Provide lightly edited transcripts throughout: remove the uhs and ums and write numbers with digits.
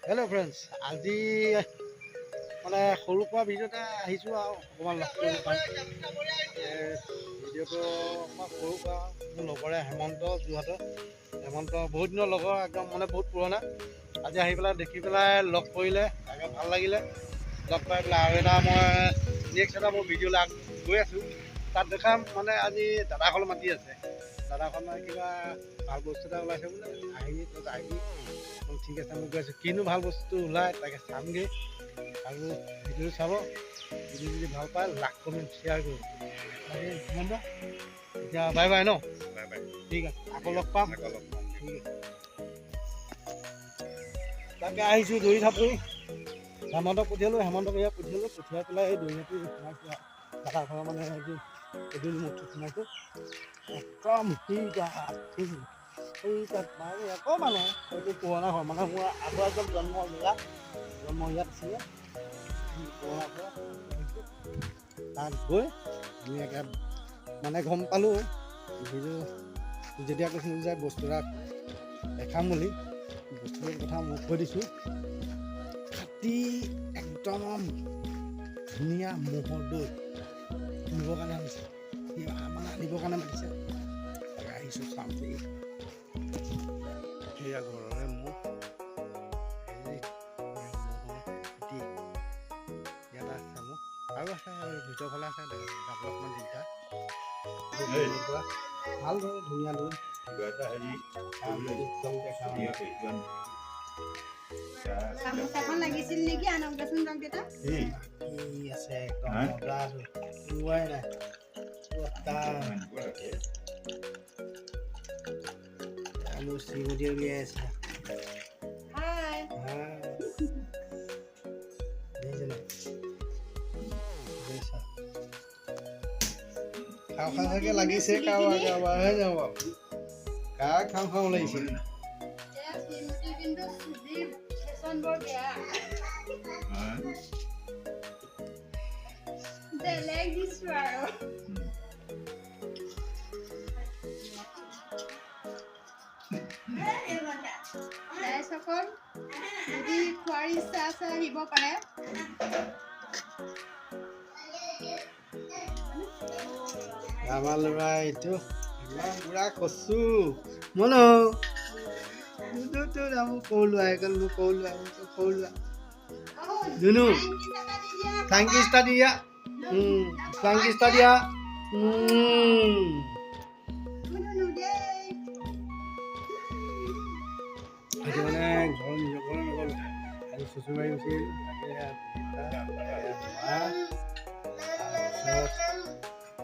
Hello friends, আজি মানে সৰু পৰা ভিডিঅ' এটা আহিছোঁ আৰু অকণমান লগ কৰিব পাৰিম। ভিডিঅ'টো অকণমান সৰু পৰা মোৰ লগৰে হেমন্ত যোৰহাটৰ হেমন্ত বহুত দিনৰ লগৰ একদম মানে বহুত পুৰণা। আজি আহি পেলাই দেখি পেলাই লগ কৰিলে তাকে ভাল লাগিলে লগ পাই পেলাই। আৰু এটা মই নেক্সট এটা মোৰ ভিডিঅ'লৈ গৈ আছোঁ তাত দেখাম মানে আজি দাদাখন মাতি আছে। দাদাখনৰ কিবা ভাল বস্তু এটা ওলাইছে বোলে আহিবি তই আহিবি ঠিক আছে মই গৈ আছোঁ। কিনো ভাল বস্তু ওলাই তাকে চামগৈ আৰু ভিডিঅ'টো চাব। ভিডিঅ' যদি ভাল পায় লাইক কমেণ্ট শ্বেয়াৰ কৰিব। এতিয়া বাই বাই ন বাই বাই ঠিক আছে আকৌ লগ পাম ঠিক আছে। তাকে আহিছোঁ দৌৰি থাপৰি হেমন্তক পঠিয়ালোঁ হেমন্তক এয়া পঠিয়াই পেলাই এই দৌৰি থাপৰি সোমাইছোঁ আৰু দাদা ঘৰৰ মানে আজি এদিন মুঠি সোমাইছোঁ একদম সেই তাত মানে আকৌ মানে এইটো পুৰণা ঘৰ মানে মোৰ আগৰ একদম জন্ম ইয়াত আছিলে পুৰণা ঘৰ তাত গৈ ধুনীয়াকৈ মানে গম পালোঁ যেতিয়া কৈছিলোঁ যে বস্তু এটা দেখাম বুলি বস্তুটোৰ কথা মোক কৈ দিছোঁ। খাটি একদম ধুনীয়া ম'হৰ দৈ নিবৰ কাৰণে আনিছে মানে আনিবৰ কাৰণে মাতিছে তাকে আহিছোঁ চাম দেই। সেয়া ঘৰৰে ম'হ ইয়াত আছে ম'হ আৰু আছে ভিতৰ ফালে আছে যাবলৈ অকণমান দিগদাৰ ভাল দৈ ধুনীয়া দৈ গামোচাখন লাগিছিল নেকি আনক দেচোন ৰংকেইটা আছে একদম মজা ওলোৱাই নাই মোৰ শ্ৰীমতী উলিয়াই আছে খাওঁ খাওঁ চাগে লাগিছে কাৰোবাৰহে যাব কাৰ খাওঁ খাওঁ লাগিছে যদি খোৱাৰ ইচ্ছা আছে আহিব পাৰে। আমাৰ ল'ৰা এইটো ইমান বুঢ়া কচু মন ধুনু ফ্লাংকিষ্টা দিয়া ফ্লাংকিষ্টা দিয়া সেইটো মানে ঘৰৰ নিজৰ ঘৰ নগ'ল আজি চুচু মাৰি গুচি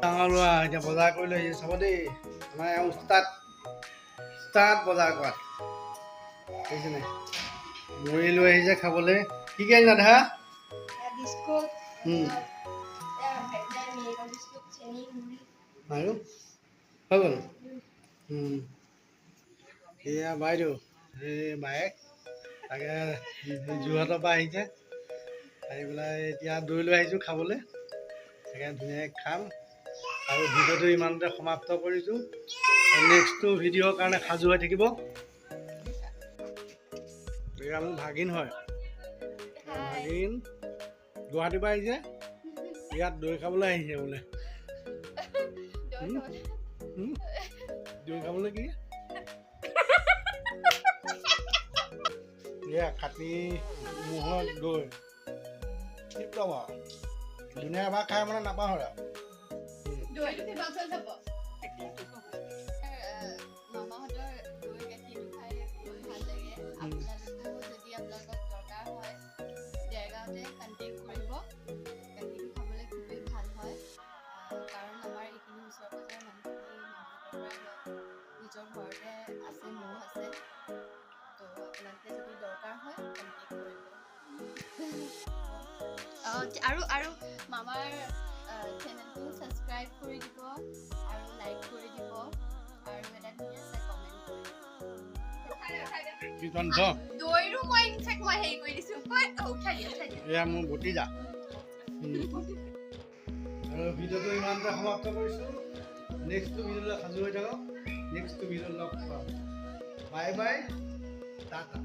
ডাঙৰ ল'ৰা এতিয়া বজাৰ কৰি লৈ আহিছে চাব দেই আমাৰ উস্তাদ বজাৰ কৰা দেখিছে নাই মুড়ি লৈ আহিছে খাবলৈ কি কি আনিলা দাদা আৰু হৈ গ'ল এয়া বাইদেউ এই বায়েক তাকে যোৰহাটৰ পৰা আহিছে আহি পেলাই এতিয়া দৈ লৈ আহিছোঁ খাবলৈ তাকে ধুনীয়াকৈ খাম আৰু ভিডিঅ'টো ইমানতে সমাপ্ত কৰিছোঁ নেক্সটটো ভিডিঅ'ৰ কাৰণে সাজু হৈ থাকিব। এয়া মোৰ ভাগিন হয় ভাগিন গুৱাহাটীৰ পৰা আহিছে ইয়াত দৈ খাবলৈ আহিছে বোলে দৈ খাবলৈ কি এয়া খাটি ম'হৰ দৈ একদম আৰু ধুনীয়া এবাৰ খাই মানে নাপাহৰা নিজৰ ঘৰতে আছে ম'হ আছে তো আপোনালোকে যদি দৰকাৰ হয় কণ্টেক্ট কৰিব আৰু মামাৰ চেনেলটো ছাবস্ক্ৰাইব কৰি দিব আৰু লাইক কৰি দিব আৰু এটা ধুনীয়া কমেণ্ট কৰি দিব দৈৰো মই ইনফেক্ট মই হেৰি কৰি দিছোঁ উঠাই দিয়া এয়া মোৰ ভতিজা আৰু ভিডিঅ'টো ইমানতে সমাপ্ত কৰিছোঁ নেক্সটটো ভিডিঅ'লৈ সাজু হৈ থাকক নেক্সটটো ভিডিঅ' লগ পাম বাই বাই টাটা